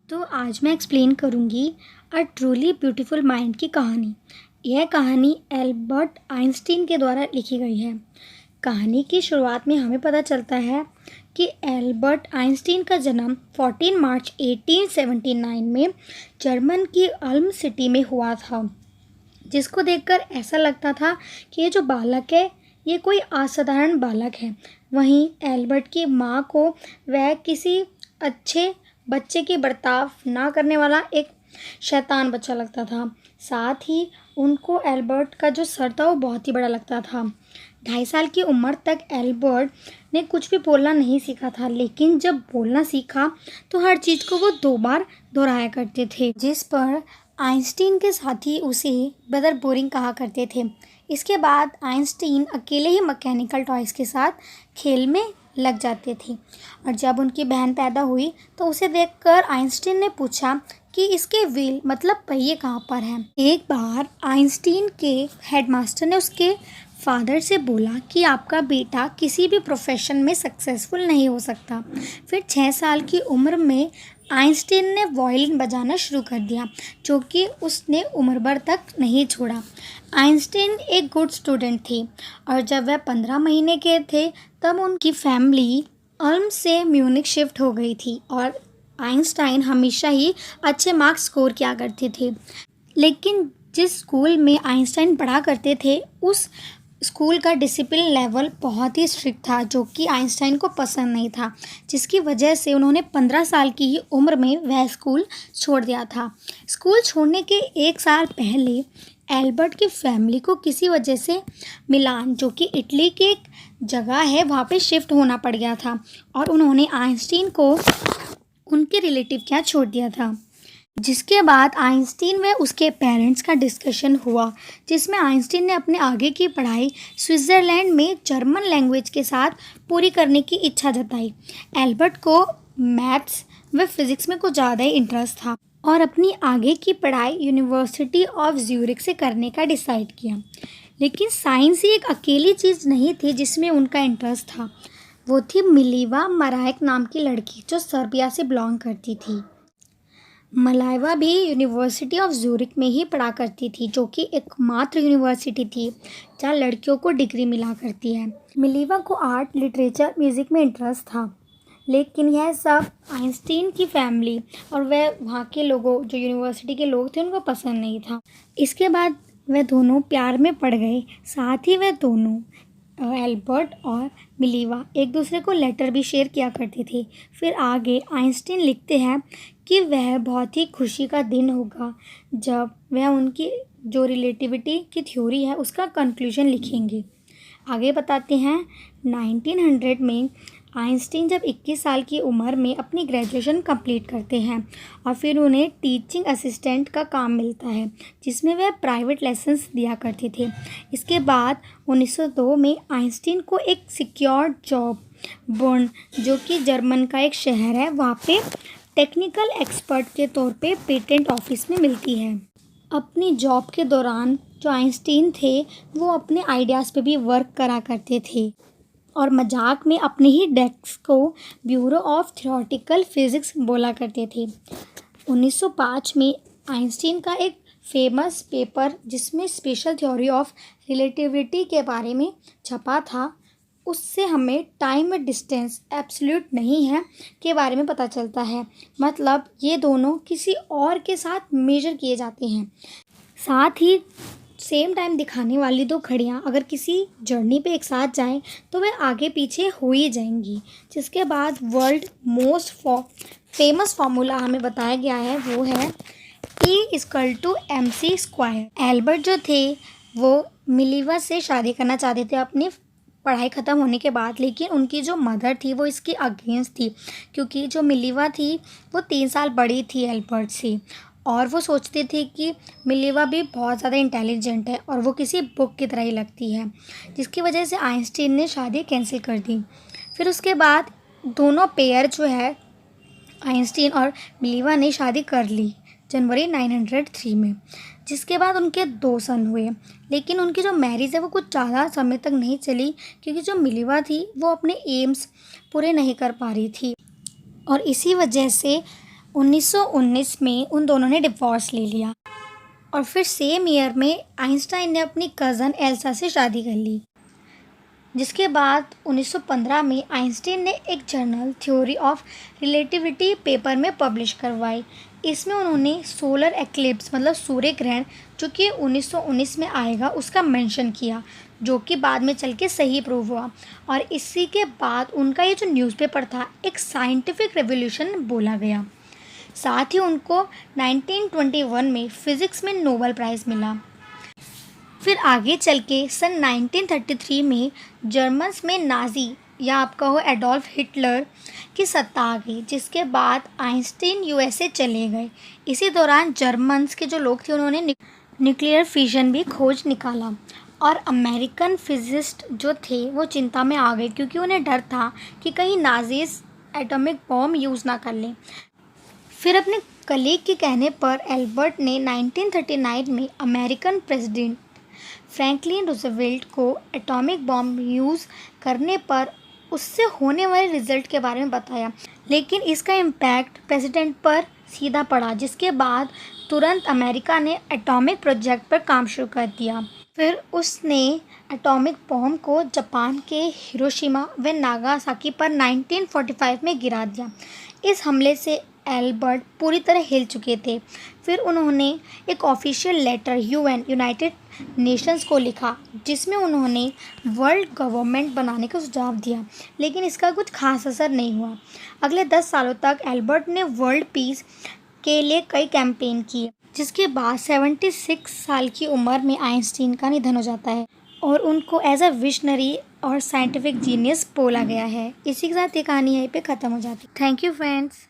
तो आज मैं एक्सप्लेन करूँगी अ ट्रूली ब्यूटीफुल माइंड की कहानी। यह कहानी एल्बर्ट आइंस्टीन के द्वारा लिखी गई है। कहानी की शुरुआत में हमें पता चलता है कि एल्बर्ट आइंस्टीन का जन्म 14 मार्च 1879 में जर्मन की अल्म सिटी में हुआ था, जिसको देखकर ऐसा लगता था कि ये जो बालक है ये कोई असाधारण बालक है। वहीं एल्बर्ट की माँ को वह किसी अच्छे बच्चे की बर्ताव ना करने वाला एक शैतान बच्चा लगता था। साथ ही उनको एल्बर्ट का जो सर था वो बहुत ही बड़ा लगता था। 2.5 साल की उम्र तक एल्बर्ट ने कुछ भी बोलना नहीं सीखा था, लेकिन जब बोलना सीखा तो हर चीज़ को वो 2 बार दोहराया करते थे, जिस पर आइंस्टीन के साथी उसे ब्रदर बोरिंग कहा करते थे। इसके बाद आइंस्टीन अकेले ही मैकेनिकल टॉयज़ के साथ खेल में लग जाते थे, और जब उनकी बहन पैदा हुई तो उसे देखकर आइंस्टीन ने पूछा कि इसके व्हील मतलब पहिए कहाँ पर हैं। एक बार आइंस्टीन के हेडमास्टर ने उसके फादर से बोला कि आपका बेटा किसी भी प्रोफेशन में सक्सेसफुल नहीं हो सकता। फिर 6 साल की उम्र में आइंस्टीन ने वायलिन बजाना शुरू कर दिया, जो कि उसने उम्र भर तक नहीं छोड़ा। आइंस्टीन एक गुड स्टूडेंट थे, और जब वह 15 महीने के थे तब उनकी फैमिली अल्म से म्यूनिख शिफ्ट हो गई थी, और आइंस्टाइन हमेशा ही अच्छे मार्क्स स्कोर किया करते थे। लेकिन जिस स्कूल में आइंस्टाइन पढ़ा करते थे उस स्कूल का डिसिप्लिन लेवल बहुत ही स्ट्रिक्ट था, जो कि आइंस्टाइन को पसंद नहीं था, जिसकी वजह से उन्होंने 15 साल की ही उम्र में वह स्कूल छोड़ दिया था। स्कूल छोड़ने के 1 साल पहले एल्बर्ट की फैमिली को किसी वजह से मिलान, जो कि इटली की एक जगह है, वहाँ पे शिफ्ट होना पड़ गया था, और उन्होंने आइंस्टीन को उनके रिलेटिव के यहाँ छोड़ दिया था। जिसके बाद आइंस्टीन व उसके पेरेंट्स का डिस्कशन हुआ, जिसमें आइंस्टीन ने अपने आगे की पढ़ाई स्विट्ज़रलैंड में जर्मन लैंग्वेज के साथ पूरी करने की इच्छा जताई। एल्बर्ट को मैथ्स व फिज़िक्स में कुछ ज़्यादा ही इंटरेस्ट था, और अपनी आगे की पढ़ाई यूनिवर्सिटी ऑफ ज्यूरिख से करने का डिसाइड किया। लेकिन साइंस ही एक अकेली चीज़ नहीं थी जिसमें उनका इंटरेस्ट था। वो थी मिलीवा मरायक नाम की लड़की, जो सर्बिया से बिलोंग करती थी। मलाइवा भी यूनिवर्सिटी ऑफ ज्यूरिख में ही पढ़ा करती थी, जो कि एकमात्र यूनिवर्सिटी थी जहाँ लड़कियों को डिग्री मिला करती है। मिलीवा को आर्ट, लिटरेचर, म्यूज़िक में इंटरेस्ट था, लेकिन यह सब आइंस्टीन की फैमिली और वह वहाँ के लोगों, जो यूनिवर्सिटी के लोग थे, उनको पसंद नहीं था। इसके बाद वह दोनों प्यार में पड़ गए। साथ ही वह दोनों एल्बर्ट और मिलीवा एक दूसरे को लेटर भी शेयर किया करते थे। फिर आगे आइंस्टीन लिखते हैं कि वह बहुत ही खुशी का दिन होगा जब वह उनकी जो रिलेटिविटी की थ्योरी है उसका कंक्लूजन लिखेंगे। आगे बताते हैं 1900 में आइंस्टीन जब 21 साल की उम्र में अपनी ग्रेजुएशन कंप्लीट करते हैं, और फिर उन्हें टीचिंग असिस्टेंट का काम मिलता है, जिसमें वह प्राइवेट लेसन्स दिया करते थे। इसके बाद 1902 में आइंस्टीन को एक सिक्योर्ड जॉब बर्न, जो कि जर्मन का एक शहर है, वहाँ पे टेक्निकल एक्सपर्ट के तौर पे पेटेंट ऑफिस में मिलती है। अपनी जॉब के दौरान जो आइंस्टीन थे वो अपने आइडियाज़ पे भी वर्क करा करते थे, और मजाक में अपने ही डेस्क को ब्यूरो ऑफ थियोरेटिकल फिज़िक्स बोला करते थे। 1905 में आइंस्टीन का एक फेमस पेपर, जिसमें स्पेशल थ्योरी ऑफ रिलेटिविटी के बारे में छपा था, उससे हमें टाइम व डिस्टेंस एब्सोल्यूट नहीं है के बारे में पता चलता है। मतलब ये दोनों किसी और के साथ मेजर किए जाते हैं। साथ ही सेम टाइम दिखाने वाली 2 घड़ियाँ अगर किसी जर्नी पे एक साथ जाएं तो वे आगे पीछे हो ही जाएंगी। जिसके बाद वर्ल्ड मोस्ट फेमस फार्मूला हमें बताया गया है, वो है E=mc²। एल्बर्ट जो थे वो मिलीवा से शादी करना चाहते थे अपनी पढ़ाई ख़त्म होने के बाद, लेकिन उनकी जो मदर थी वो इसके अगेंस्ट थी, क्योंकि जो मिलीवा थी वो 3 साल बड़ी थी एल्बर्ट से, और वो सोचते थे कि मिलीवा भी बहुत ज़्यादा इंटेलिजेंट है और वो किसी बुक की तरह ही लगती है, जिसकी वजह से आइंस्टीन ने शादी कैंसिल कर दी। फिर उसके बाद दोनों पेयर जो है आइंस्टीन और मिलीवा ने शादी कर ली जनवरी 1903 में, जिसके बाद उनके 2 सन हुए। लेकिन उनकी जो मैरिज है वो कुछ ज़्यादा समय तक नहीं चली, क्योंकि जो मिलीवा थी वो अपने एम्स पूरे नहीं कर पा रही थी, और इसी वजह से 1919 में उन दोनों ने डिवोर्स ले लिया और फिर सेम ईयर में आइंस्टाइन ने अपनी कज़न एल्सा से शादी कर ली, जिसके बाद 1915 में आइंस्टीन ने एक journal theory of relativity paper में पब्लिश करवाई। इसमें उन्होंने सोलर एक्लिप्स मतलब सूर्य ग्रहण जो कि 1919 में आएगा उसका मेंशन किया, जो कि बाद में चल के सही प्रूव हुआ। और इसी के बाद उनका ये जो न्यूज़पेपर था एक साइंटिफिक रेवोल्यूशन बोला गया। साथ ही उनको 1921 में फ़िज़िक्स में नोबेल प्राइज़ मिला। फिर आगे चल के सन 1933 में जर्मन्स में नाज़ी या आप कहो एडोल्फ हिटलर की सत्ता आ गई, जिसके बाद आइंस्टीन यूएसए चले गए। इसी दौरान जर्मन्स के जो लोग थे उन्होंने न्यूक्लियर फिशन भी खोज निकाला और अमेरिकन फिजिस्ट जो थे वो चिंता में आ गए, क्योंकि उन्हें डर था कि कहीं नाज़ीज़ एटॉमिक बॉम्ब यूज़ ना कर लें। फिर अपने कलीग के कहने पर एल्बर्ट ने 1939 में अमेरिकन प्रेसिडेंट फ्रैंकलिन रूजवेल्ट को एटॉमिक बॉम्ब यूज़ करने पर उससे होने वाले रिज़ल्ट के बारे में बताया, लेकिन इसका इम्पैक्ट प्रेसिडेंट पर सीधा पड़ा, जिसके बाद तुरंत अमेरिका ने एटॉमिक प्रोजेक्ट पर काम शुरू कर दिया। फिर उसने एटॉमिक बॉम्ब को जापान के हिरोशिमा व नागासाकी पर 1945 में गिरा दिया। इस हमले से एल्बर्ट पूरी तरह हिल चुके थे। फिर उन्होंने एक ऑफिशियल लेटर यूनाइटेड नेशंस को लिखा, जिसमें उन्होंने वर्ल्ड गवर्नमेंट बनाने का सुझाव दिया, लेकिन इसका कुछ खास असर नहीं हुआ। अगले 10 सालों तक एल्बर्ट ने वर्ल्ड पीस के लिए कई कैंपेन किए, जिसके बाद 76 साल की उम्र में आइंस्टीन का निधन हो जाता है और उनको एज अ विशनरी और साइंटिफिक जीनियस बोला गया है। इसी के साथ ये कहानी यहीं पे ख़त्म हो जाती है। Thank you friends.